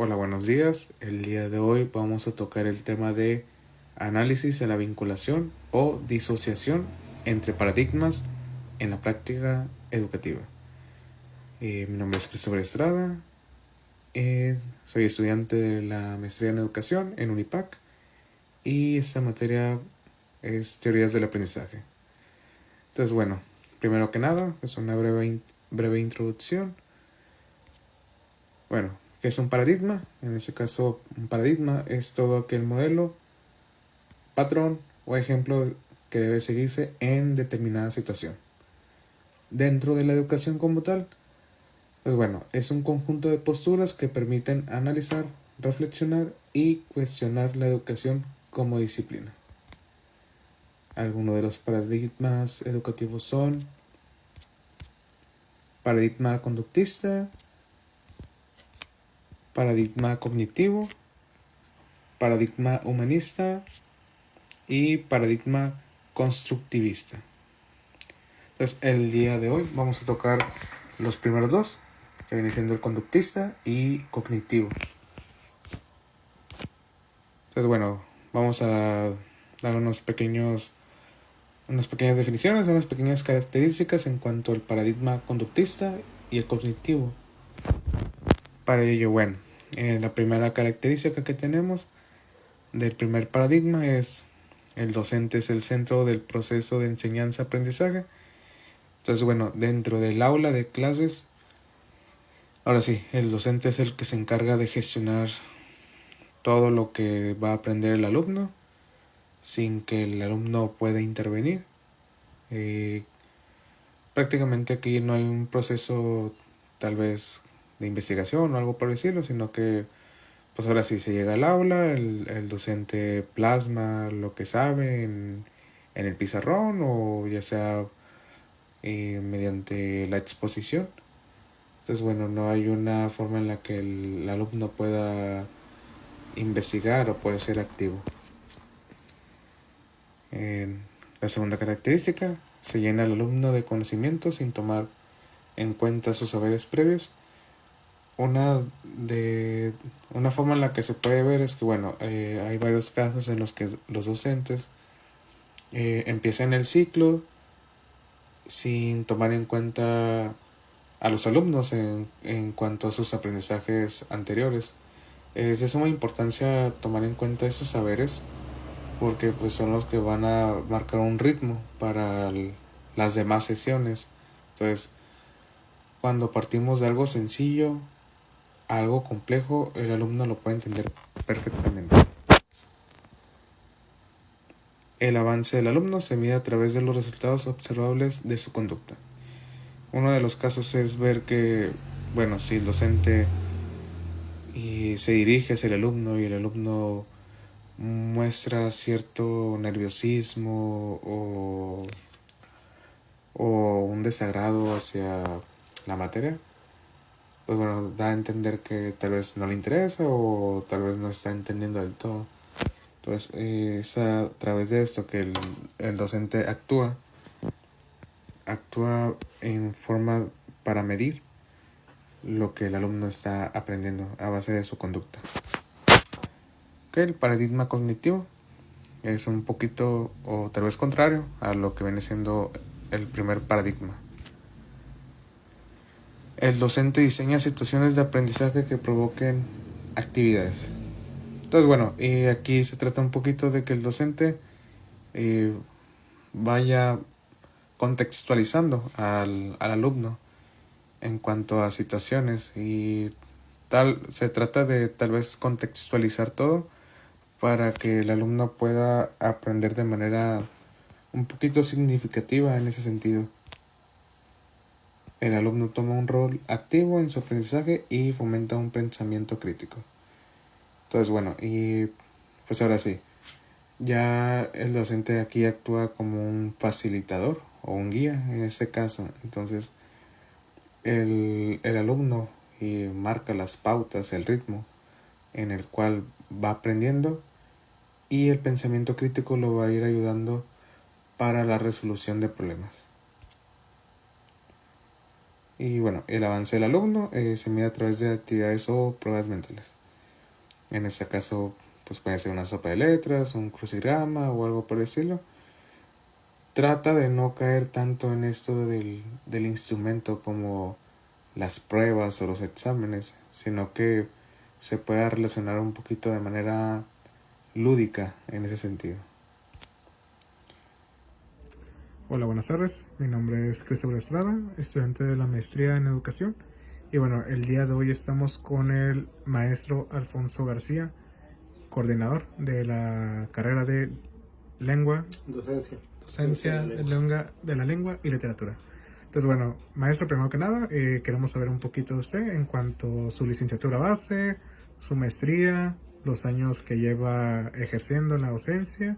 Hola, buenos días. El día de hoy vamos a tocar el tema de análisis de la vinculación o disociación entre paradigmas en la práctica educativa. Mi nombre es Christopher Estrada, soy estudiante de la maestría en educación en Unipac y esta materia es teorías del aprendizaje. Entonces, bueno, primero que nada, es una breve introducción. Bueno, ¿qué es un paradigma? En este caso, un paradigma es todo aquel modelo, patrón o ejemplo que debe seguirse en determinada situación. Dentro de la educación como tal, pues bueno, es un conjunto de posturas que permiten analizar, reflexionar y cuestionar la educación como disciplina. Algunos de los paradigmas educativos son paradigma conductista, paradigma cognitivo, paradigma humanista y paradigma constructivista. Entonces, el día de hoy vamos a tocar los primeros dos, que viene siendo el conductista y cognitivo. Entonces, bueno, vamos a dar unas pequeñas definiciones, unas pequeñas características en cuanto al paradigma conductista y el cognitivo. Para ello, bueno, la primera característica que tenemos del primer paradigma es el docente es el centro del proceso de enseñanza-aprendizaje. Entonces, bueno, dentro del aula de clases, ahora sí, el docente es el que se encarga de gestionar todo lo que va a aprender el alumno sin que el alumno pueda intervenir. Prácticamente aquí no hay un proceso tal vez de investigación o algo por decirlo, sino que pues ahora sí se llega al aula, el docente plasma lo que sabe en el pizarrón o ya sea mediante la exposición. Entonces, bueno, no hay una forma en la que el alumno pueda investigar o pueda ser activo. La segunda característica, se llena el alumno de conocimiento sin tomar en cuenta sus saberes previos. Una forma en la que se puede ver es que, bueno, hay varios casos en los que los docentes empiezan el ciclo sin tomar en cuenta a los alumnos en cuanto a sus aprendizajes anteriores. Es de suma importancia tomar en cuenta esos saberes porque pues son los que van a marcar un ritmo para las demás sesiones. Entonces, cuando partimos de algo sencillo a algo complejo, el alumno lo puede entender perfectamente. El avance del alumno se mide a través de los resultados observables de su conducta. Uno de los casos es ver que, bueno, si el docente se dirige hacia el alumno y el alumno muestra cierto nerviosismo o un desagrado hacia la materia, pues bueno, da a entender que tal vez no le interesa o tal vez no está entendiendo del todo. Entonces es a través de esto que el docente actúa en forma para medir lo que el alumno está aprendiendo a base de su conducta. El paradigma cognitivo es un poquito o tal vez contrario a lo que viene siendo el primer paradigma. El docente diseña situaciones de aprendizaje que provoquen actividades. Entonces, bueno, aquí se trata un poquito de que el docente vaya contextualizando al alumno en cuanto a situaciones y se trata de tal vez contextualizar todo para que el alumno pueda aprender de manera un poquito significativa en ese sentido. El alumno toma un rol activo en su aprendizaje y fomenta un pensamiento crítico. Entonces, bueno, y pues ahora sí, ya el docente aquí actúa como un facilitador o un guía en este caso. Entonces, el alumno marca las pautas, el ritmo en el cual va aprendiendo y el pensamiento crítico lo va a ir ayudando para la resolución de problemas. Y bueno, el avance del alumno se mide a través de actividades o pruebas mentales. En este caso, pues puede ser una sopa de letras, un crucigrama o algo por el estilo. Trata de no caer tanto en esto del instrumento como las pruebas o los exámenes, sino que se pueda relacionar un poquito de manera lúdica en ese sentido. Hola, buenas tardes. Mi nombre es Cristóbal Estrada, estudiante de la maestría en educación. Y bueno, el día de hoy estamos con el maestro Alfonso García, coordinador de la carrera de lengua, docencia de la lengua y literatura. Entonces, bueno, maestro, primero que nada, queremos saber un poquito de usted en cuanto a su licenciatura base, su maestría, los años que lleva ejerciendo en la docencia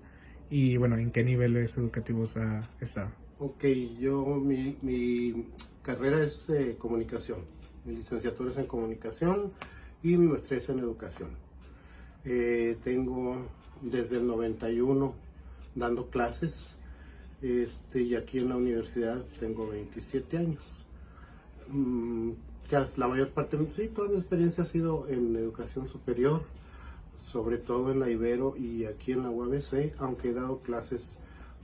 y, bueno, en qué niveles educativos ha estado. Ok, mi carrera es comunicación. Mi licenciatura es en comunicación y mi maestría es en educación. Tengo desde el 91 dando clases y aquí en la universidad tengo 27 años. La mayor parte, sí, toda mi experiencia ha sido en educación superior, sobre todo en la Ibero y aquí en la UABC, aunque he dado clases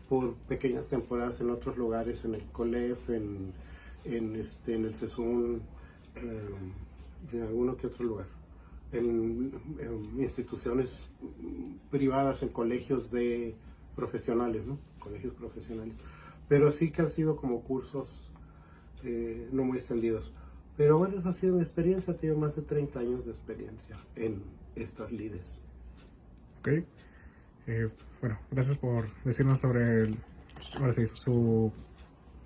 por pequeñas temporadas en otros lugares, en el COLEF, en el CESUN, en alguno que otro lugar, en instituciones privadas, en colegios de profesionales, ¿no? Colegios profesionales. Pero sí que han sido como cursos no muy extendidos. Pero bueno, esa ha sido mi experiencia, tengo más de 30 años de experiencia en estas lides. Ok. Bueno, gracias por decirnos sobre ahora sí, su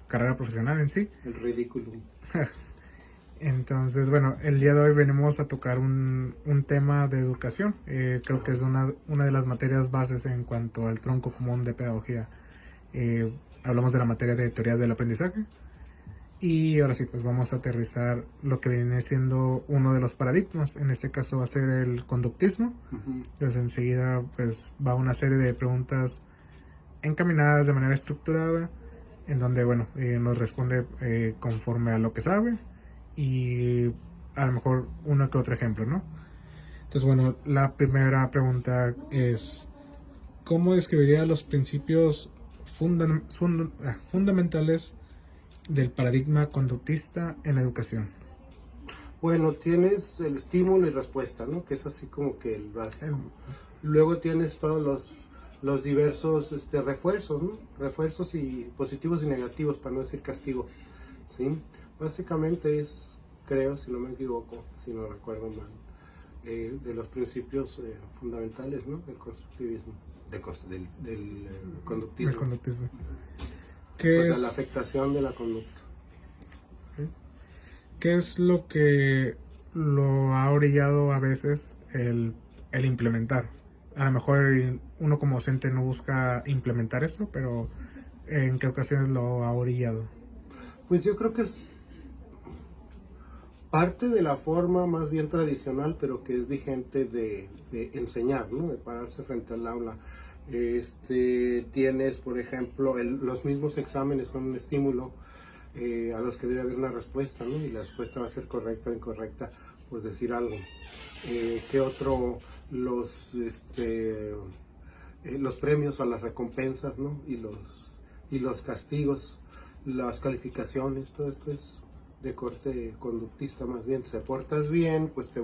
carrera profesional en sí. El ridículo. Entonces, bueno, el día de hoy venimos a tocar un tema de educación. Creo que es una de las materias bases en cuanto al tronco común de pedagogía. Hablamos de la materia de teorías del aprendizaje. Y ahora sí, pues vamos a aterrizar lo que viene siendo uno de los paradigmas. En este caso va a ser el conductismo. Entonces enseguida pues va una serie de preguntas encaminadas de manera estructurada, en donde, bueno, nos responde conforme a lo que sabe y a lo mejor uno que otro ejemplo, ¿no? Entonces, bueno, la primera pregunta es, ¿cómo describiría los principios fundamentales del paradigma conductista en la educación? Bueno, tienes el estímulo y respuesta, ¿no? Que es así como que el básico. Luego tienes todos los diversos refuerzos, ¿no? Refuerzos y positivos y negativos, para no decir castigo, ¿sí? Básicamente es, creo, si no me equivoco, si no recuerdo mal, de los principios fundamentales, ¿no? Del constructivismo, del conductismo. El conductismo. O sea, la afectación de la conducta. ¿Qué es lo que lo ha orillado a veces el implementar? A lo mejor uno como docente no busca implementar esto, pero ¿en qué ocasiones lo ha orillado? Pues yo creo que es parte de la forma más bien tradicional, pero que es vigente de enseñar, ¿no? De pararse frente al aula. Tienes, por ejemplo, los mismos exámenes son un estímulo a los que debe haber una respuesta, ¿no? Y la respuesta va a ser correcta o incorrecta, pues decir algo. ¿Qué otro? Los premios o las recompensas, ¿no? Y los castigos, las calificaciones, todo esto es de corte conductista más bien. Si te portas bien, pues te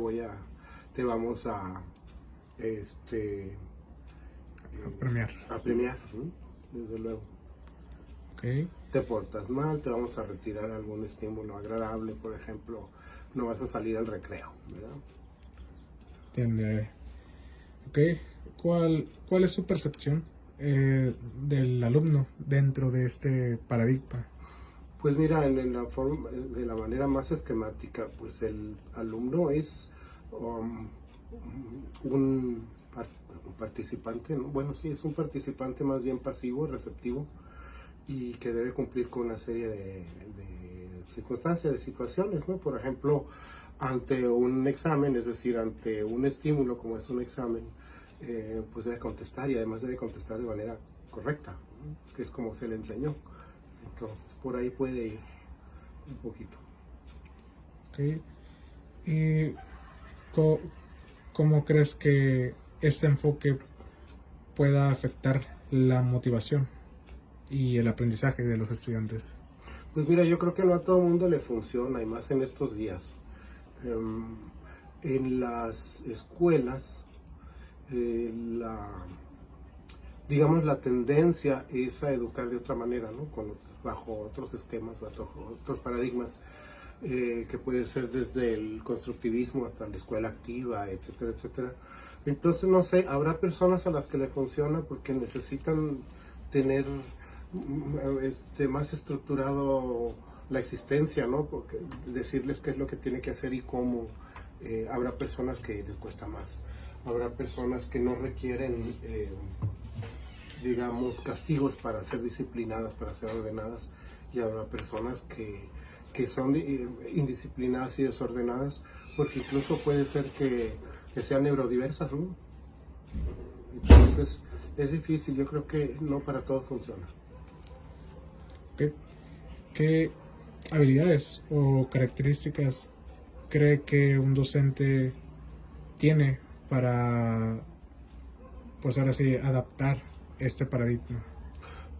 vamos a premiar. A premiar, ¿no? Desde luego. Okay. Te portas mal, te vamos a retirar algún estímulo agradable, por ejemplo, no vas a salir al recreo, ¿verdad? Entiende. Ok. ¿Cuál es su percepción del alumno dentro de este paradigma? Pues mira, de la manera más esquemática, pues el alumno es un participante, ¿no? Bueno, sí, es un participante más bien pasivo, receptivo, y que debe cumplir con una serie de circunstancias, de situaciones, ¿no? Por ejemplo, ante un examen, es decir, ante un estímulo como es un examen, pues debe contestar y además debe contestar de manera correcta, ¿no? Que es como se le enseñó. Entonces, por ahí puede ir un poquito. Okay. Y ¿cómo crees que este enfoque pueda afectar la motivación y el aprendizaje de los estudiantes? Pues mira, yo creo que no a todo el mundo le funciona, y más en estos días. En las escuelas, digamos, la tendencia es a educar de otra manera, ¿no? Bajo otros esquemas, bajo otros paradigmas, que puede ser desde el constructivismo hasta la escuela activa, etcétera, etcétera. Entonces, no sé, habrá personas a las que le funciona porque necesitan tener más estructurado la existencia, ¿no? Porque decirles qué es lo que tiene que hacer y cómo. Habrá personas que les cuesta más. Habrá personas que no requieren, digamos, castigos para ser disciplinadas, para ser ordenadas, y habrá personas que son indisciplinadas y desordenadas, porque incluso puede ser que sean neurodiversas, ¿no? Entonces es difícil, yo creo que no para todos funciona. ¿Qué habilidades o características cree que un docente tiene para, pues ahora sí, adaptar este paradigma?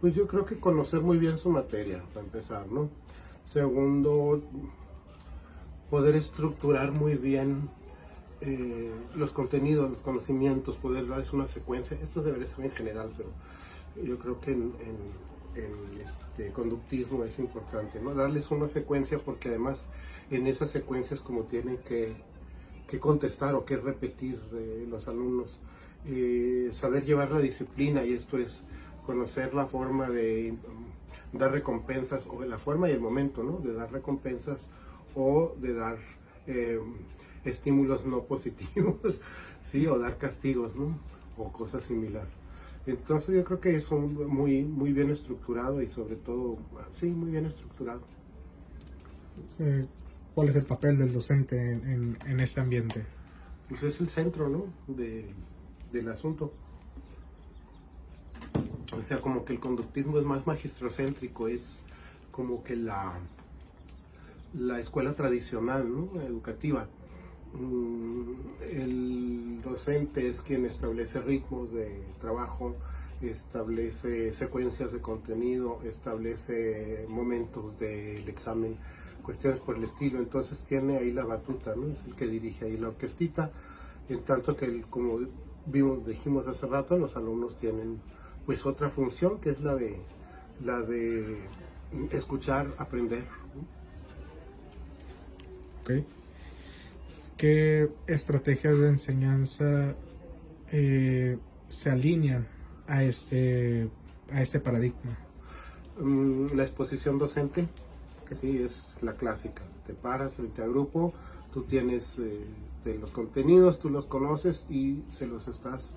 Pues yo creo que conocer muy bien su materia, para empezar, ¿no? Segundo, poder estructurar muy bien los contenidos, los conocimientos, poder darles una secuencia. Esto debería ser en general, pero yo creo que en conductismo es importante, ¿no? Darles una secuencia, porque además en esas secuencias como tienen que contestar o que repetir los alumnos, saber llevar la disciplina, y esto es conocer la forma de dar recompensas, o la forma y el momento, ¿no? De dar recompensas o de dar estímulos no positivos, ¿sí? O dar castigos, ¿no? O cosas similares. Entonces yo creo que es muy, muy bien estructurado, y sobre todo, sí, muy bien estructurado. ¿Cuál es el papel del docente en este ambiente? Pues es el centro, ¿no? Del asunto. O sea, como que el conductismo es más magistrocéntrico, es como que la escuela tradicional, ¿no? Educativa. El docente es quien establece ritmos de trabajo, establece secuencias de contenido, establece momentos del examen, cuestiones por el estilo. Entonces tiene ahí la batuta, ¿no? Es el que dirige ahí la orquestita, en tanto que, como dijimos hace rato, los alumnos tienen pues otra función, que es la de escuchar, aprender, ¿no? Okay. ¿Qué estrategias de enseñanza se alinean a este paradigma? La exposición docente, sí, es la clásica. Te paras frente al grupo, tú tienes los contenidos, tú los conoces y se los estás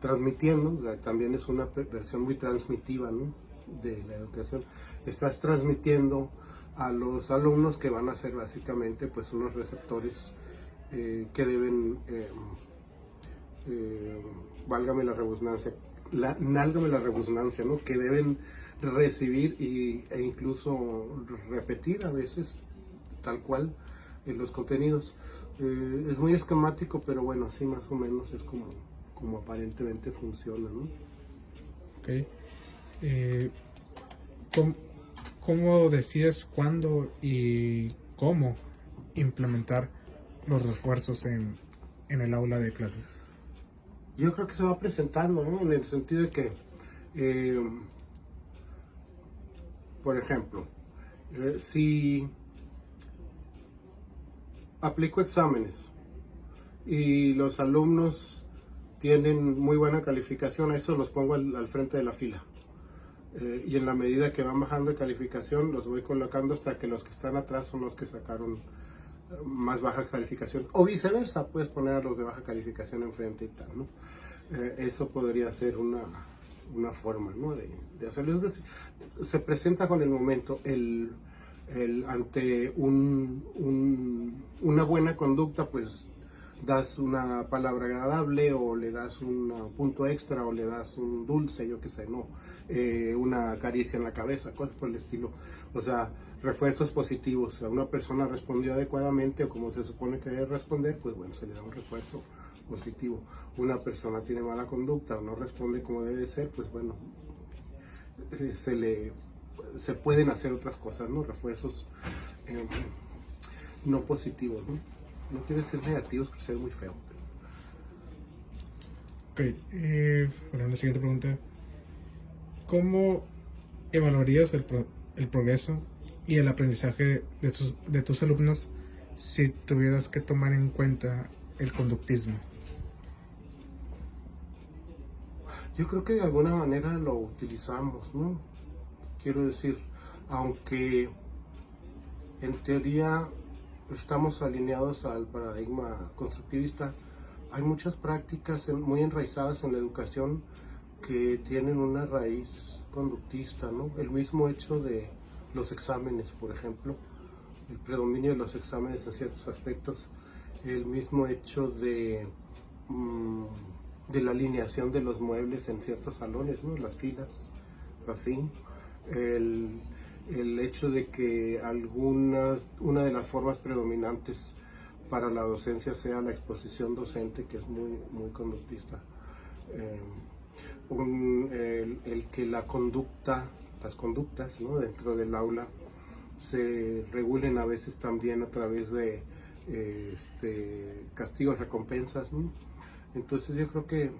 transmitiendo. O sea, también es una versión muy transmitiva, ¿no? De la educación. Estás transmitiendo a los alumnos, que van a ser básicamente pues unos receptores que deben, válgame la redundancia, ¿no? Que deben recibir e incluso repetir a veces tal cual los contenidos. Es muy esquemático, pero bueno, así más o menos es como aparentemente funciona, ¿no? Okay. ¿Cómo decides cuándo y cómo implementar los refuerzos en el aula de clases? Yo creo que se va presentando, ¿no? En el sentido de que, por ejemplo, si aplico exámenes y los alumnos tienen muy buena calificación, a eso los pongo al frente de la fila. Y en la medida que van bajando de calificación, los voy colocando hasta que los que están atrás son los que sacaron más baja calificación, o viceversa, puedes poner a los de baja calificación enfrente y tal, ¿no? Eso podría ser una forma, ¿no? de hacerlo. Se presenta con el momento, ante una buena conducta, pues das una palabra agradable, o le das un punto extra, o le das un dulce, yo qué sé, no, una caricia en la cabeza, cosas por el estilo. O sea, refuerzos positivos. A una persona respondió adecuadamente o como se supone que debe responder, pues bueno, se le da un refuerzo positivo. Una persona tiene mala conducta o no responde como debe ser, pues bueno, se pueden hacer otras cosas, ¿no? Refuerzos no positivos, ¿no? No quiere ser negativos, pero ser muy feo. Ok, bueno, la siguiente pregunta. ¿Cómo evaluarías el progreso y el aprendizaje de tus alumnos si tuvieras que tomar en cuenta el conductismo? Yo creo que de alguna manera lo utilizamos, ¿no? Quiero decir, aunque en teoría estamos alineados al paradigma constructivista, hay muchas prácticas muy enraizadas en la educación que tienen una raíz conductista, ¿no? El mismo hecho de los exámenes, por ejemplo, el predominio de los exámenes en ciertos aspectos, el mismo hecho de la alineación de los muebles en ciertos salones, ¿no? Las filas, así, el hecho de que una de las formas predominantes para la docencia sea la exposición docente, que es muy, muy conductista. El que las conductas, ¿no? Dentro del aula se regulen a veces también a través de castigos, recompensas, ¿no? Entonces yo creo que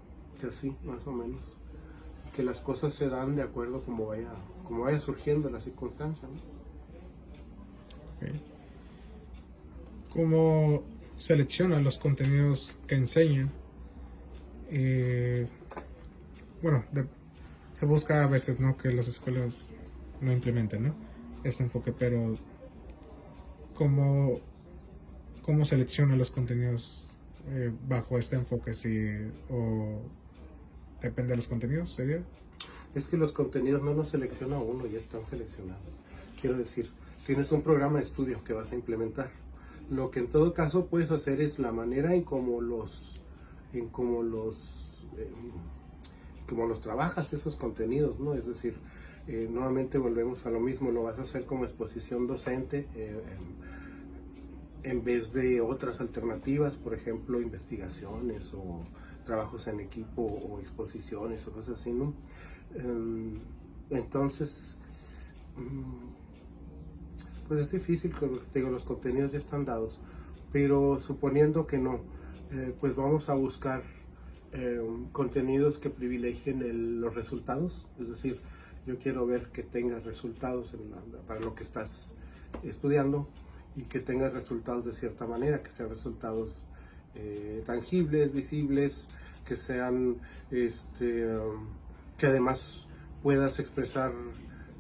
así, más o menos, que las cosas se dan de acuerdo como vaya surgiendo la circunstancia, ¿no? Okay. ¿Cómo selecciona los contenidos que enseñan? Bueno, se busca a veces, ¿no?, que las escuelas no implementen, ¿no?, este enfoque, pero ¿cómo selecciona los contenidos bajo este enfoque? ¿O depende de los contenidos, sería? Es que los contenidos no los selecciona uno, ya están seleccionados. Quiero decir, tienes un programa de estudio que vas a implementar. Lo que en todo caso puedes hacer es la manera en cómo los trabajas esos contenidos, ¿no? Es decir, nuevamente volvemos a lo mismo, lo vas a hacer como exposición docente en vez de otras alternativas, por ejemplo, investigaciones o trabajos en equipo o exposiciones o cosas así, ¿no? Entonces, pues es difícil, digo, los contenidos ya están dados, pero suponiendo que no, pues vamos a buscar contenidos que privilegien los resultados, es decir, yo quiero ver que tengas resultados para lo que estás estudiando y que tengas resultados de cierta manera, que sean resultados tangibles, visibles, que sean, que además puedas expresar,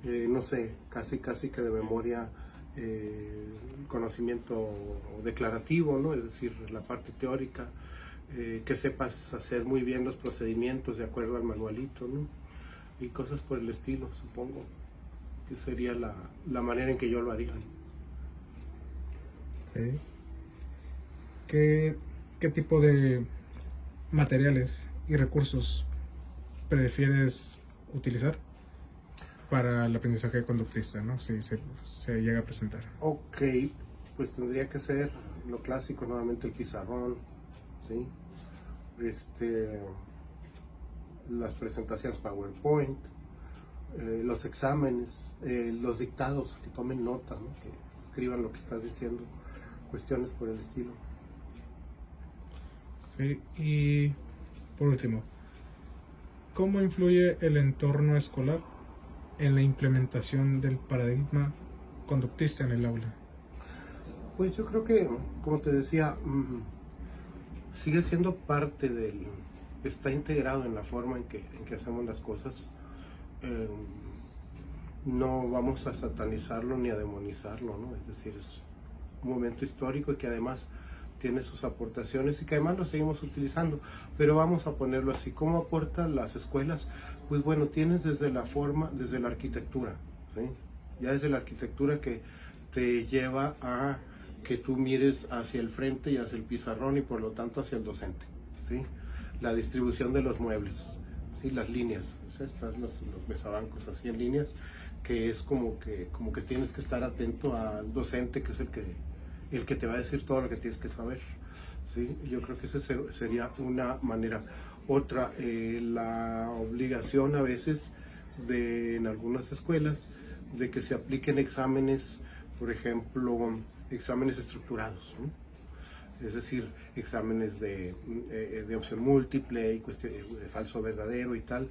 no sé, casi que de memoria, conocimiento declarativo, ¿no? Es decir, la parte teórica, que sepas hacer muy bien los procedimientos de acuerdo al manualito, ¿no? Y cosas por el estilo, supongo que sería la manera en que yo lo haría. Okay. ¿Qué tipo de materiales y recursos prefieres utilizar para el aprendizaje conductista, ¿no?, si se llega a presentar? Ok, pues tendría que ser lo clásico, nuevamente el pizarrón, ¿sí? Las presentaciones PowerPoint, los exámenes, los dictados, que tomen nota, ¿no?, que escriban lo que estás diciendo, cuestiones por el estilo. Okay. Y por último, ¿cómo influye el entorno escolar en la implementación del paradigma conductista en el aula? Pues yo creo que, como te decía, sigue siendo parte está integrado en la forma en que hacemos las cosas. No vamos a satanizarlo ni a demonizarlo, ¿no? Es decir, es un momento histórico y que además tiene sus aportaciones y que además lo seguimos utilizando, pero vamos a ponerlo así. ¿Cómo aportan las escuelas? Pues bueno, tienes desde la arquitectura, ¿sí? Ya desde la arquitectura que te lleva a que tú mires hacia el frente y hacia el pizarrón y por lo tanto hacia el docente, ¿sí? La distribución de los muebles, ¿sí? Las líneas, ¿sí? Están los mesabancos así en líneas, que es como que tienes que estar atento al docente, que es el que te va a decir todo lo que tienes que saber, ¿sí? Yo creo que esa sería una manera. Otra, la obligación a veces en algunas escuelas de que se apliquen exámenes, por ejemplo, exámenes estructurados, ¿no? Es decir, exámenes de opción múltiple y de falso verdadero y tal,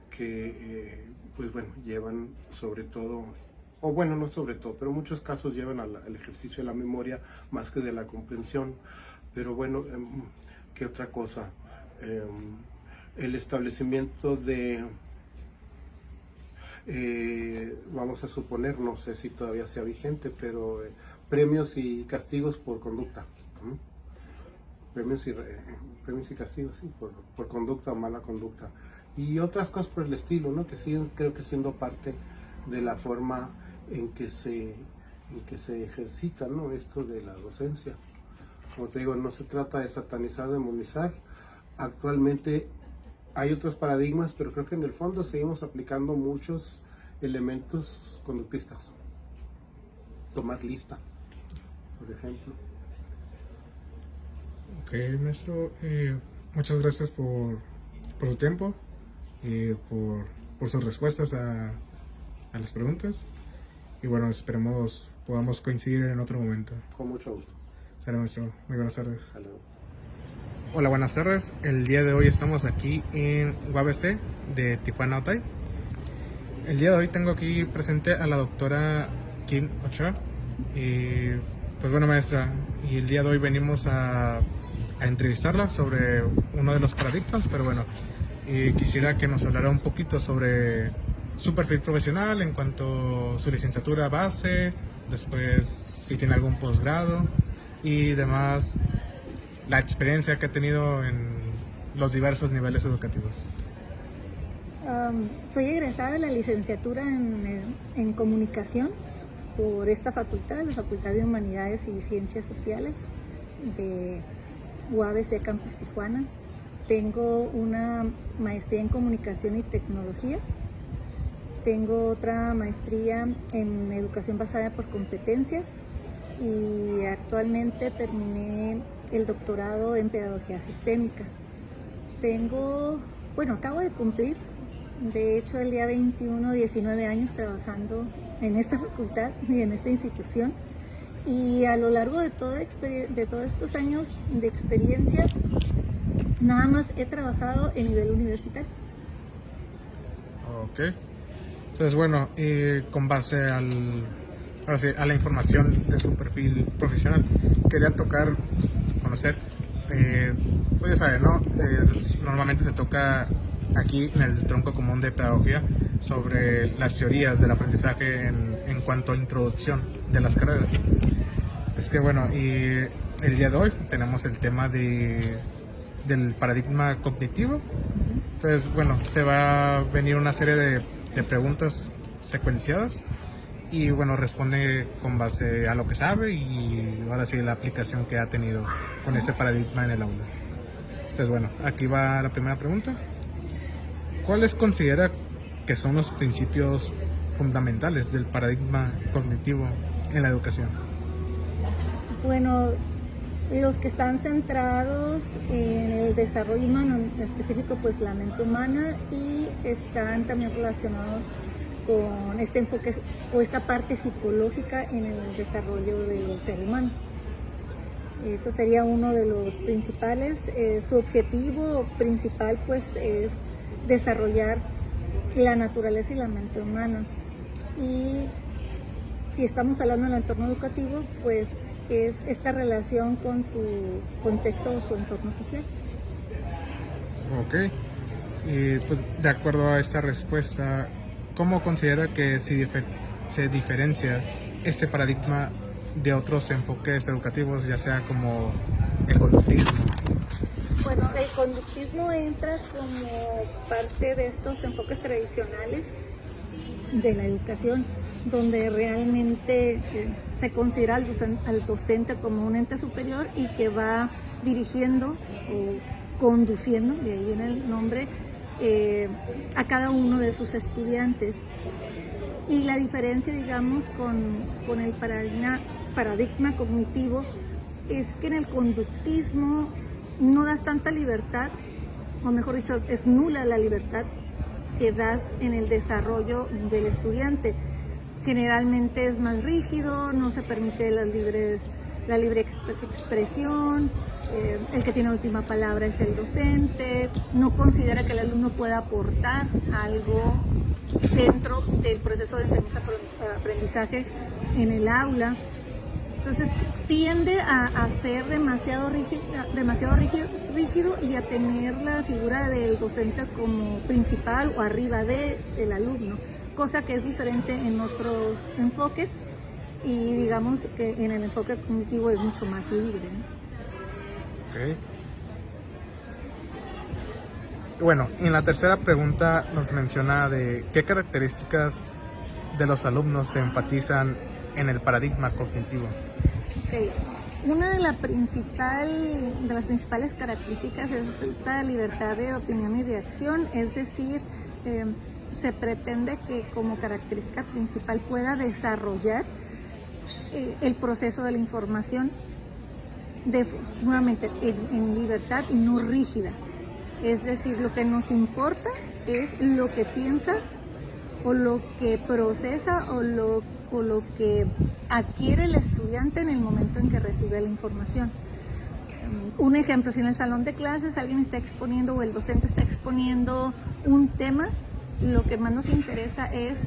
que pues bueno, llevan sobre todo, o bueno, no sobre todo, pero en muchos casos llevan al ejercicio de la memoria más que de la comprensión. Pero bueno, ¿qué otra cosa? El establecimiento de, vamos a suponer, no sé si todavía sea vigente, pero premios y castigos por conducta. Premios y castigos, sí, por conducta o mala conducta. Y otras cosas por el estilo, ¿no? Que siguen, creo que siendo parte de la forma en que se ejercita, ¿no? Esto de la docencia. Como te digo, no se trata de satanizar, demonizar. Actualmente hay otros paradigmas, pero creo que en el fondo seguimos aplicando muchos elementos conductistas. Tomar lista, por ejemplo. Ok, maestro, muchas gracias por su tiempo y por sus respuestas a las preguntas. Y bueno, esperemos podamos coincidir en otro momento. Con mucho gusto. Sale, maestro. Muy buenas tardes. Hasta luego. Hola, buenas tardes. El día de hoy estamos aquí en UABC de Tijuana, Otay. El día de hoy tengo aquí presente a la doctora Kim Ochoa. Y pues bueno, maestra, y el día de hoy venimos a entrevistarla sobre uno de los paradigmas, pero bueno, quisiera que nos hablara un poquito sobre su perfil profesional en cuanto a su licenciatura base, después si tiene algún posgrado y demás, la experiencia que ha tenido en los diversos niveles educativos. Soy egresada de la licenciatura en comunicación por esta facultad, la Facultad de Humanidades y Ciencias Sociales de UABC Campus Tijuana. Tengo una maestría en comunicación y tecnología. Tengo otra maestría en educación basada por competencias y actualmente terminé el doctorado en pedagogía sistémica. Acabo de cumplir, de hecho el día 21, 19 años trabajando en esta facultad y en esta institución. Y a lo largo de todos estos años de experiencia, nada más he trabajado en nivel universitario. Ok. Entonces, bueno, con base a la información de su perfil profesional, quería conocer, pues ya saben, ¿no? Normalmente se toca aquí en el tronco común de pedagogía sobre las teorías del aprendizaje en cuanto a introducción de las carreras. Es que bueno, y el día de hoy tenemos el tema del paradigma cognitivo. Entonces, bueno, se va a venir una serie de preguntas secuenciadas y bueno, responde con base a lo que sabe y ahora sí la aplicación que ha tenido con ese paradigma en el aula. Entonces, bueno, aquí va la primera pregunta. ¿Cuáles considera que son los principios fundamentales del paradigma cognitivo en la educación? Bueno, los que están centrados en el desarrollo humano, en específico pues la mente humana, y están también relacionados con este enfoque o esta parte psicológica en el desarrollo del ser humano. Eso sería uno de los principales. Su objetivo principal pues es desarrollar la naturaleza y la mente humana. Y si estamos hablando del entorno educativo, pues es esta relación con su contexto o su entorno social. Ok. Y pues de acuerdo a esta respuesta, ¿cómo considera que se diferencia este paradigma de otros enfoques educativos, ya sea como el conductismo? Bueno, el conductismo entra como parte de estos enfoques tradicionales de la educación, donde realmente se considera al docente como un ente superior y que va dirigiendo o conduciendo, de ahí viene el nombre, a cada uno de sus estudiantes. Y la diferencia, digamos, con el paradigma cognitivo es que en el conductismo no das tanta libertad, o mejor dicho, es nula la libertad que das en el desarrollo del estudiante. Generalmente es más rígido, no se permite la libre expresión, el que tiene la última palabra es el docente, no considera que el alumno pueda aportar algo dentro del proceso de enseñanza-aprendizaje en el aula. Entonces tiende a ser demasiado rígido y a tener la figura del docente como principal o arriba del alumno, cosa que es diferente en otros enfoques, y digamos que en el enfoque cognitivo es mucho más libre, ¿no? Okay. Bueno, en la tercera pregunta nos menciona de qué características de los alumnos se enfatizan en el paradigma cognitivo. Okay. Una de las principales características es esta libertad de opinión y de acción, es decir, se pretende que como característica principal pueda desarrollar el proceso de la información nuevamente en libertad y no rígida. Es decir, lo que nos importa es lo que piensa o lo que procesa o lo que adquiere el estudiante en el momento en que recibe la información. Un ejemplo, si en el salón de clases alguien está exponiendo o el docente está exponiendo un tema, lo que más nos interesa es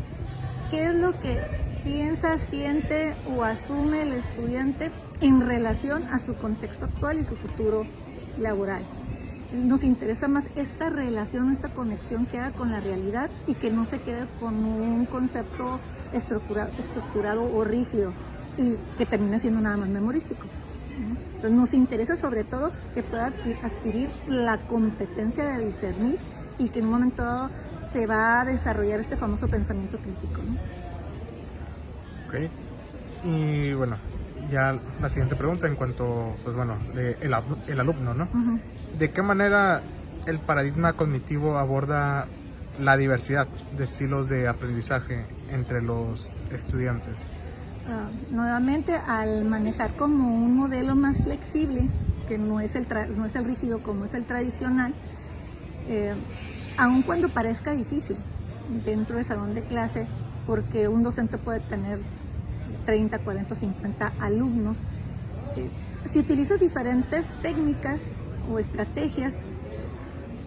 qué es lo que piensa, siente o asume el estudiante en relación a su contexto actual y su futuro laboral. Nos interesa más esta relación, esta conexión que haga con la realidad y que no se quede con un concepto estructurado o rígido y que termina siendo nada más memorístico. Entonces nos interesa sobre todo que pueda adquirir la competencia de discernir y que en un momento dado se va a desarrollar este famoso pensamiento crítico, ¿no? Ok. Y bueno, ya la siguiente pregunta en cuanto, pues bueno, el alumno, ¿no? Uh-huh. ¿De qué manera el paradigma cognitivo aborda la diversidad de estilos de aprendizaje entre los estudiantes? Nuevamente, al manejar como un modelo más flexible, que no es el rígido como es el tradicional, aun cuando parezca difícil dentro del salón de clase, porque un docente puede tener 30, 40, 50 alumnos, si utilizas diferentes técnicas o estrategias,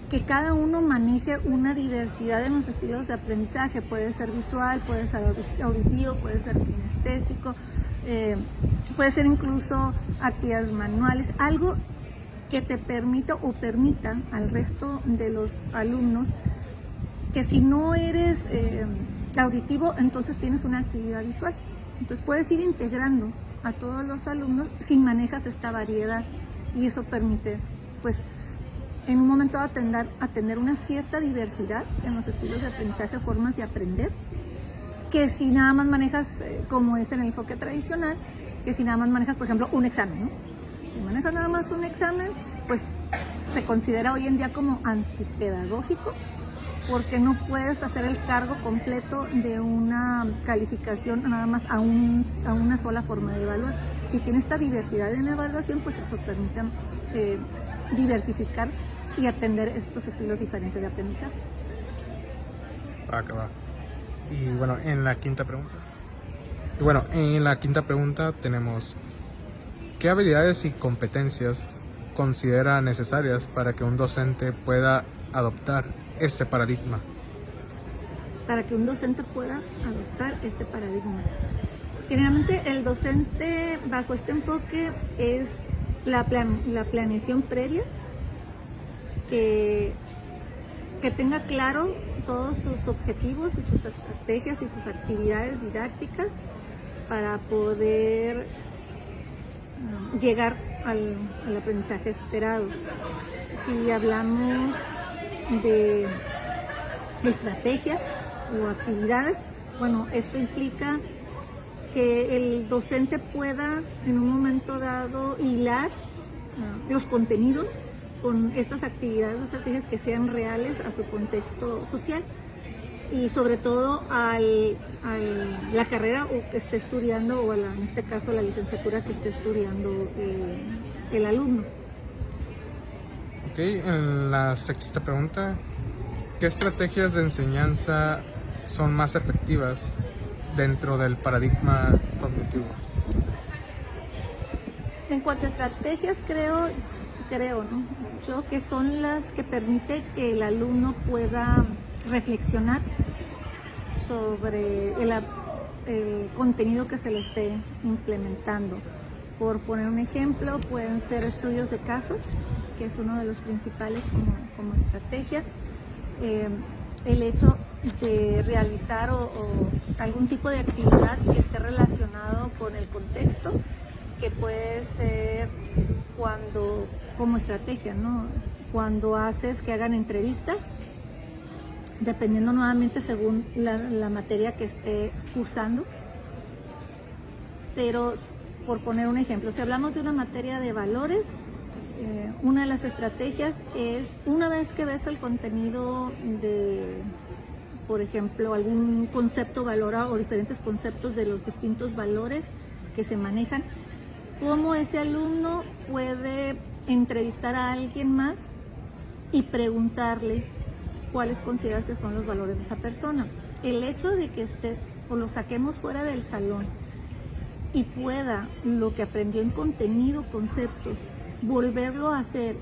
que cada uno maneje una diversidad en los estilos de aprendizaje, puede ser visual, puede ser auditivo, puede ser kinestésico, puede ser incluso actividades manuales, algo que te permita o permita al resto de los alumnos que si no eres auditivo, entonces tienes una actividad visual. Entonces puedes ir integrando a todos los alumnos si manejas esta variedad, y eso permite, pues, en un momento a tener una cierta diversidad en los estilos de aprendizaje, formas de aprender, que si nada más manejas, como es en el enfoque tradicional, que si nada más manejas, por ejemplo, un examen, ¿no? Si manejas nada más un examen, pues se considera hoy en día como antipedagógico, porque no puedes hacer el cargo completo de una calificación nada más a una sola forma de evaluar. Si tienes esta diversidad en la evaluación, pues eso permite diversificar y atender estos estilos diferentes de aprendizaje. Que va. Y bueno, en la quinta pregunta tenemos: ¿qué habilidades y competencias considera necesarias para que un docente pueda adoptar este paradigma? Para que un docente pueda adoptar este paradigma, generalmente el docente bajo este enfoque es la planeación previa, que tenga claro todos sus objetivos y sus estrategias y sus actividades didácticas para poder llegar al aprendizaje esperado. Si hablamos de estrategias o actividades, bueno, esto implica que el docente pueda en un momento dado hilar los contenidos con estas actividades o estrategias que sean reales a su contexto social. y sobre todo a la carrera que esté estudiando o en este caso la licenciatura que esté estudiando el alumno. Ok, en la sexta pregunta, ¿qué estrategias de enseñanza son más efectivas dentro del paradigma cognitivo? En cuanto a estrategias, creo, ¿no? Yo que son las que permiten que el alumno pueda reflexionar sobre el contenido que se le esté implementando. Por poner un ejemplo, pueden ser estudios de caso, que es uno de los principales como estrategia. El hecho de realizar o algún tipo de actividad que esté relacionado con el contexto, que puede ser como estrategia, ¿no? Cuando haces que hagan entrevistas, dependiendo nuevamente según la materia que esté cursando. Pero por poner un ejemplo, si hablamos de una materia de valores, una de las estrategias es, una vez que ves el contenido de, por ejemplo, algún concepto valora o diferentes conceptos de los distintos valores que se manejan, cómo ese alumno puede entrevistar a alguien más y preguntarle cuáles consideras que son los valores de esa persona. El hecho de que esté o lo saquemos fuera del salón y pueda lo que aprendió en contenido, conceptos, volverlo a hacer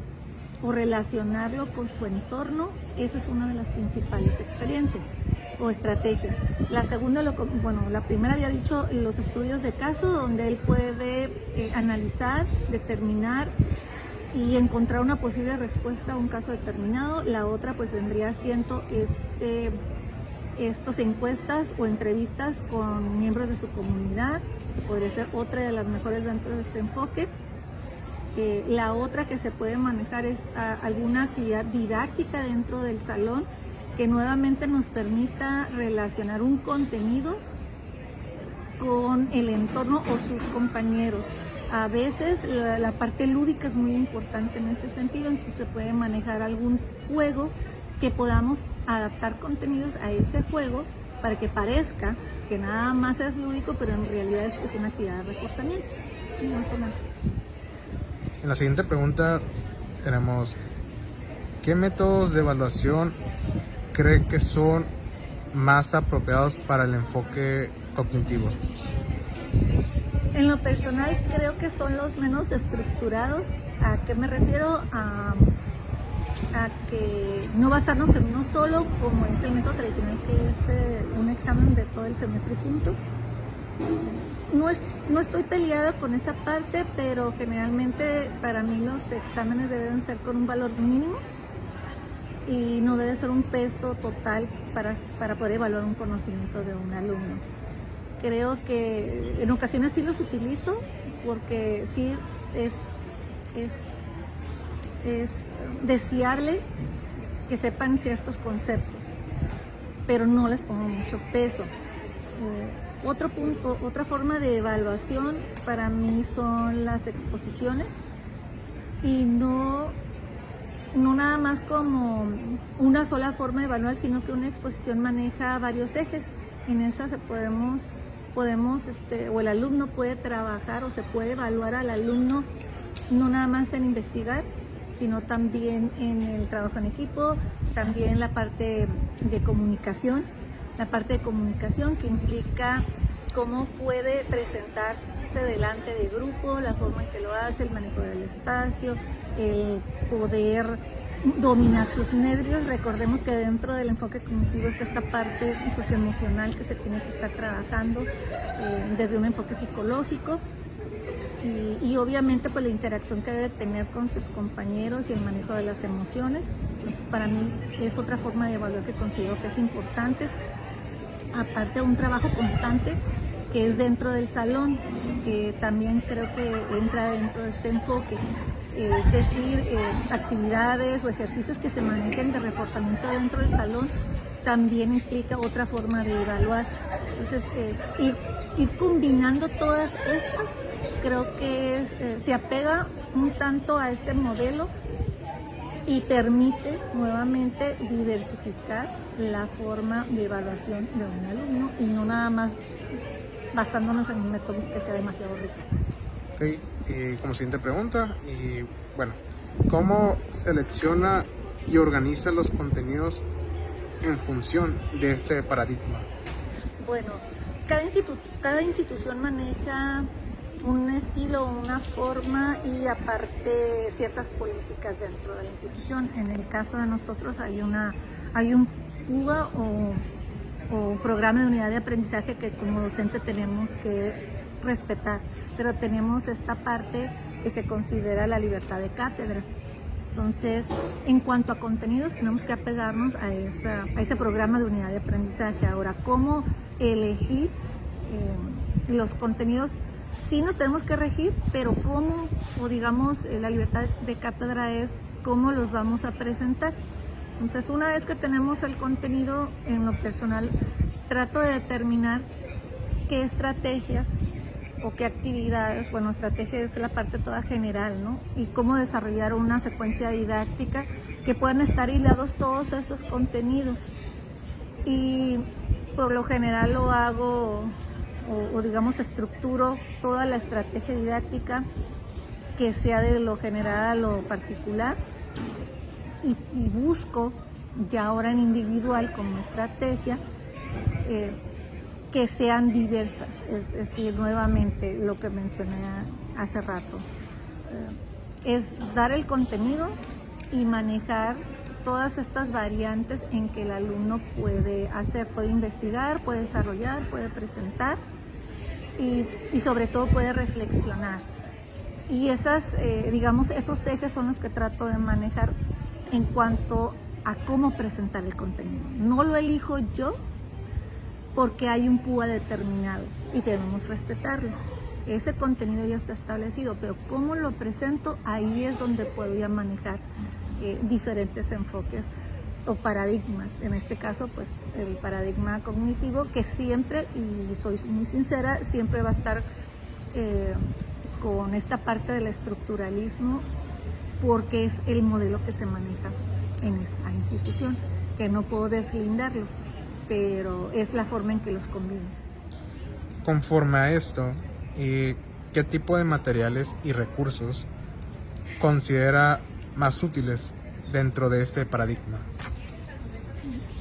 o relacionarlo con su entorno, esa es una de las principales experiencias o estrategias. La segunda, la primera había dicho los estudios de caso, donde él puede analizar, determinar y encontrar una posible respuesta a un caso determinado. La otra pues vendría siendo estas encuestas o entrevistas con miembros de su comunidad, podría ser otra de las mejores dentro de este enfoque. La otra que se puede manejar es alguna actividad didáctica dentro del salón que nuevamente nos permita relacionar un contenido con el entorno o sus compañeros. A veces la parte lúdica es muy importante en ese sentido, entonces se puede manejar algún juego que podamos adaptar contenidos a ese juego para que parezca que nada más es lúdico, pero en realidad es una actividad de reforzamiento. Más o menos. En la siguiente pregunta tenemos, ¿qué métodos de evaluación cree que son más apropiados para el enfoque cognitivo? En lo personal creo que son los menos estructurados. ¿A qué me refiero? A que no basarnos en uno solo, como es el método tradicional, que es un examen de todo el semestre y punto. No estoy peleada con esa parte, pero generalmente para mí los exámenes deben ser con un valor mínimo y no debe ser un peso total para poder evaluar un conocimiento de un alumno. Creo que en ocasiones sí los utilizo porque sí es deseable que sepan ciertos conceptos, pero no les pongo mucho peso. Otra forma de evaluación para mí son las exposiciones y no nada más como una sola forma de evaluar, sino que una exposición maneja varios ejes. En esas podemos o el alumno puede trabajar o se puede evaluar al alumno no nada más en investigar, sino también en el trabajo en equipo, también la parte de comunicación. La parte de comunicación que implica cómo puede presentarse delante del grupo, la forma en que lo hace, el manejo del espacio, el poder dominar sus nervios. Recordemos que dentro del enfoque cognitivo está esta parte socioemocional que se tiene que estar trabajando desde un enfoque psicológico y obviamente pues la interacción que debe tener con sus compañeros y el manejo de las emociones. Entonces para mí es otra forma de evaluar que considero que es importante, aparte de un trabajo constante que es dentro del salón, que también creo que entra dentro de este enfoque. Es decir, actividades o ejercicios que se manejen de reforzamiento dentro del salón también implica otra forma de evaluar. Entonces, ir combinando todas estas, creo que se apega un tanto a ese modelo y permite nuevamente diversificar la forma de evaluación de un alumno y no nada más basándonos en un método que sea demasiado rígido. Ok, y como siguiente pregunta, y bueno, ¿cómo selecciona y organiza los contenidos en función de este paradigma? Bueno, cada institución maneja un estilo, una forma y aparte ciertas políticas dentro de la institución. En el caso de nosotros hay un PUA o programa de unidad de aprendizaje que como docente tenemos que respetar, pero tenemos esta parte que se considera la libertad de cátedra. Entonces, en cuanto a contenidos, tenemos que apegarnos a ese programa de unidad de aprendizaje. Ahora, ¿cómo elegir los contenidos? Sí nos tenemos que regir, pero cómo, o digamos, la libertad de cátedra es cómo los vamos a presentar. Entonces, una vez que tenemos el contenido, en lo personal, trato de determinar qué estrategias o qué actividades, bueno, estrategia es la parte toda general, ¿no? Y cómo desarrollar una secuencia didáctica que puedan estar hilados todos esos contenidos. Y por lo general lo hago, o digamos, estructuro toda la estrategia didáctica que sea de lo general a lo particular y busco ya ahora en individual como estrategia que sean diversas, es decir, nuevamente lo que mencioné hace rato, es dar el contenido y manejar todas estas variantes en que el alumno puede hacer, puede investigar, puede desarrollar, puede presentar y sobre todo puede reflexionar. Y digamos, esos ejes son los que trato de manejar en cuanto a cómo presentar el contenido. No lo elijo yo, porque hay un PUA determinado y debemos respetarlo. Ese contenido ya está establecido, pero cómo lo presento, ahí es donde puedo ya manejar diferentes enfoques o paradigmas. En este caso, pues el paradigma cognitivo, que siempre, y soy muy sincera, siempre va a estar con esta parte del estructuralismo, porque es el modelo que se maneja en esta institución, que no puedo deslindarlo, pero es la forma en que los combino. Conforme a esto, ¿qué tipo de materiales y recursos considera más útiles dentro de este paradigma?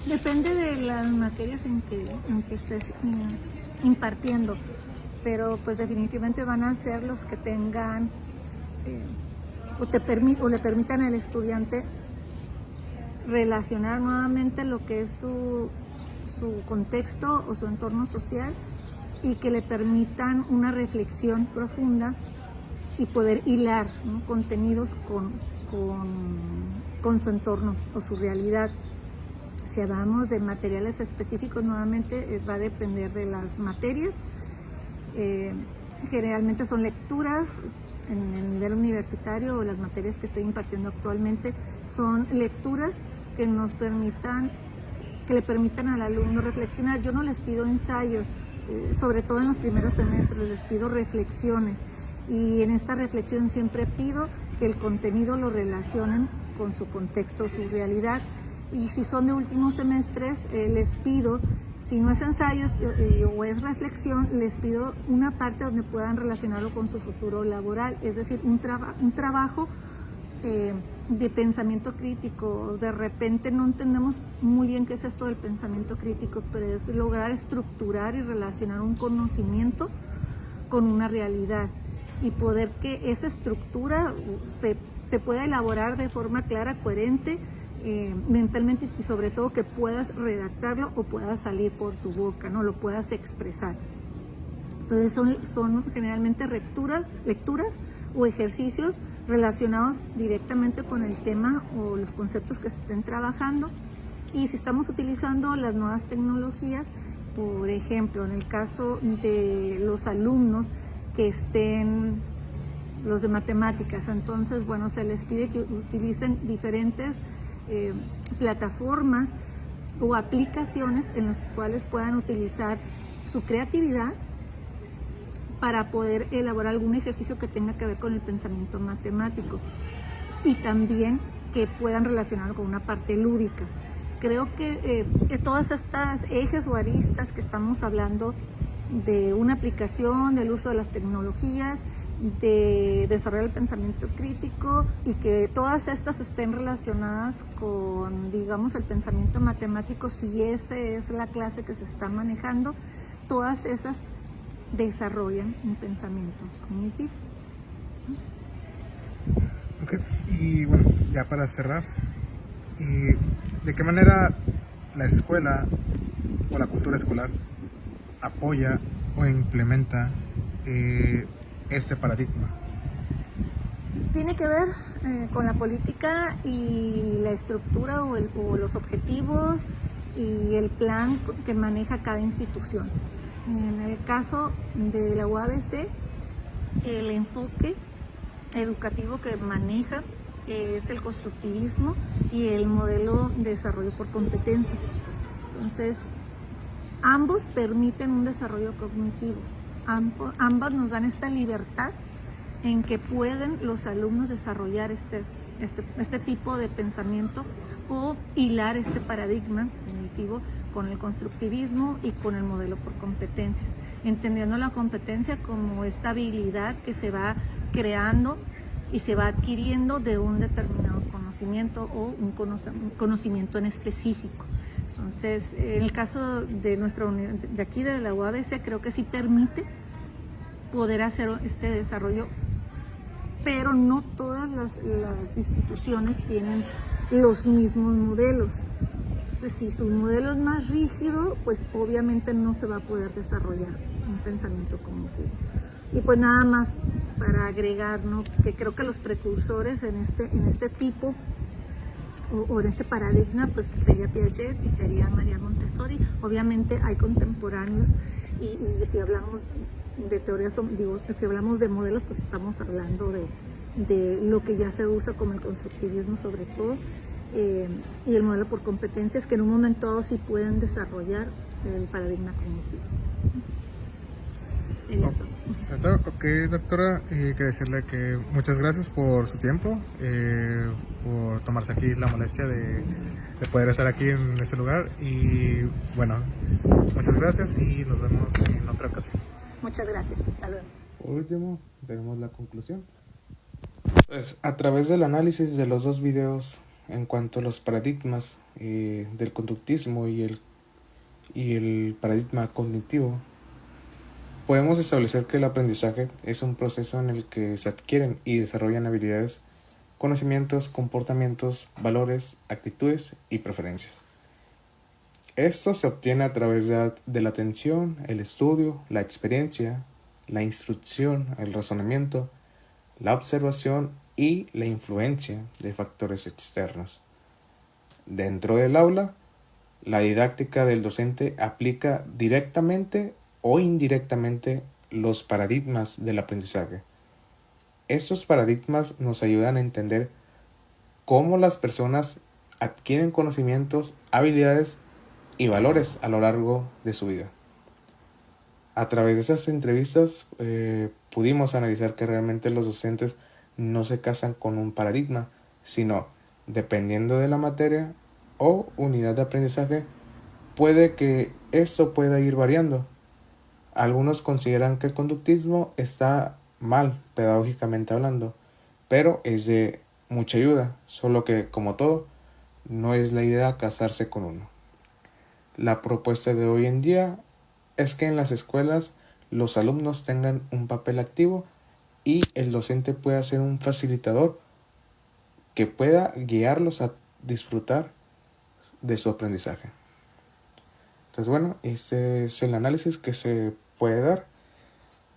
Depende de las materias en que estés impartiendo, pero pues definitivamente van a ser los que tengan o le permitan al estudiante relacionar nuevamente lo que es su contexto o su entorno social y que le permitan una reflexión profunda y poder hilar, ¿no?, contenidos con su entorno o su realidad. Si hablamos de materiales específicos, nuevamente va a depender de las materias. Generalmente son lecturas en el nivel universitario, o las materias que estoy impartiendo actualmente son lecturas que le permitan al alumno reflexionar. Yo no les pido ensayos, sobre todo en los primeros semestres, les pido reflexiones, y en esta reflexión siempre pido que el contenido lo relacionen con su contexto, su realidad. Y si son de últimos semestres, les pido, si no es ensayos o es reflexión, les pido una parte donde puedan relacionarlo con su futuro laboral, es decir, un trabajo de pensamiento crítico. De repente no entendemos muy bien qué es esto del pensamiento crítico, pero es lograr estructurar y relacionar un conocimiento con una realidad y poder que esa estructura se pueda elaborar de forma clara, coherente, mentalmente, y sobre todo que puedas redactarlo o pueda salir por tu boca, ¿no? Lo puedas expresar. Entonces son generalmente lecturas o ejercicios relacionados directamente con el tema o los conceptos que se estén trabajando. Y si estamos utilizando las nuevas tecnologías, por ejemplo, en el caso de los alumnos que estén, los de matemáticas, entonces, bueno, se les pide que utilicen diferentes plataformas o aplicaciones en las cuales puedan utilizar su creatividad para poder elaborar algún ejercicio que tenga que ver con el pensamiento matemático, y también que puedan relacionarlo con una parte lúdica. Creo que todas estas ejes o aristas que estamos hablando de una aplicación, del uso de las tecnologías, de desarrollar el pensamiento crítico y que todas estas estén relacionadas con, digamos, el pensamiento matemático, si esa es la clase que se está manejando, todas esas desarrollan un pensamiento cognitivo. Okay. Y bueno, ya para cerrar, ¿de qué manera la escuela o la cultura escolar apoya o implementa este paradigma? Tiene que ver con la política y la estructura o los objetivos y el plan que maneja cada institución. En el caso de la UABC, el enfoque educativo que maneja es el constructivismo y el modelo de desarrollo por competencias. Entonces, ambos permiten un desarrollo cognitivo. Ambas nos dan esta libertad en que pueden los alumnos desarrollar este tipo de pensamiento o hilar este paradigma cognitivo con el constructivismo y con el modelo por competencias, entendiendo la competencia como esta habilidad que se va creando y se va adquiriendo de un determinado conocimiento o un conocimiento en específico. Entonces, en el caso de nuestra universidad, de aquí de la UABC, creo que sí permite poder hacer este desarrollo, pero no todas las instituciones tienen los mismos modelos. Entonces, si su modelo es más rígido, pues obviamente no se va a poder desarrollar un pensamiento cognitivo. Y pues nada más para agregar, ¿no?, que creo que los precursores en este tipo o en este paradigma, pues sería Piaget y sería María Montessori. Obviamente hay contemporáneos y si hablamos de teorías, si hablamos de modelos, pues estamos hablando de lo que ya se usa como el constructivismo sobre todo, y el modelo por competencias, que en un momento dado sí pueden desarrollar el paradigma cognitivo. Sería todo. Ok, doctora, quiero decirle que muchas gracias por su tiempo, por tomarse aquí la molestia de poder estar aquí en este lugar, y bueno, muchas gracias y nos vemos en otra ocasión. Muchas gracias, hasta luego. Por último, tenemos la conclusión. Pues, a través del análisis de los dos videos en cuanto a los paradigmas del conductismo y el paradigma cognitivo, podemos establecer que el aprendizaje es un proceso en el que se adquieren y desarrollan habilidades, conocimientos, comportamientos, valores, actitudes y preferencias. Esto se obtiene a través de la atención, el estudio, la experiencia, la instrucción, el razonamiento, la observación y la influencia de factores externos. Dentro del aula, la didáctica del docente aplica directamente o indirectamente los paradigmas del aprendizaje. Estos paradigmas nos ayudan a entender cómo las personas adquieren conocimientos, habilidades y valores a lo largo de su vida. A través de esas entrevistas pudimos analizar que realmente los docentes no se casan con un paradigma, sino dependiendo de la materia o unidad de aprendizaje, puede que esto pueda ir variando. Algunos consideran que el conductismo está mal pedagógicamente hablando, pero es de mucha ayuda, solo que, como todo, no es la idea casarse con uno. La propuesta de hoy en día es que en las escuelas los alumnos tengan un papel activo y el docente pueda ser un facilitador que pueda guiarlos a disfrutar de su aprendizaje. Entonces, bueno, este es el análisis que se puede dar.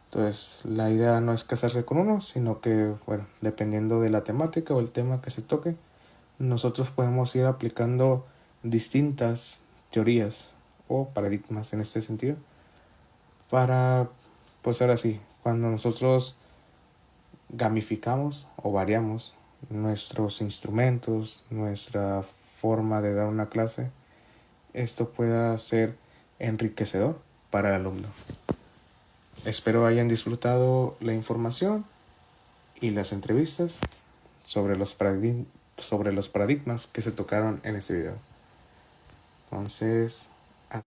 Entonces, la idea no es casarse con uno, sino que, bueno, dependiendo de la temática o el tema que se toque, nosotros podemos ir aplicando distintas teorías o paradigmas en este sentido para, pues ahora sí, cuando nosotros gamificamos o variamos nuestros instrumentos, nuestra forma de dar una clase, esto pueda ser enriquecedor para el alumno. Espero hayan disfrutado la información y las entrevistas sobre los sobre los paradigmas que se tocaron en este video. Entonces,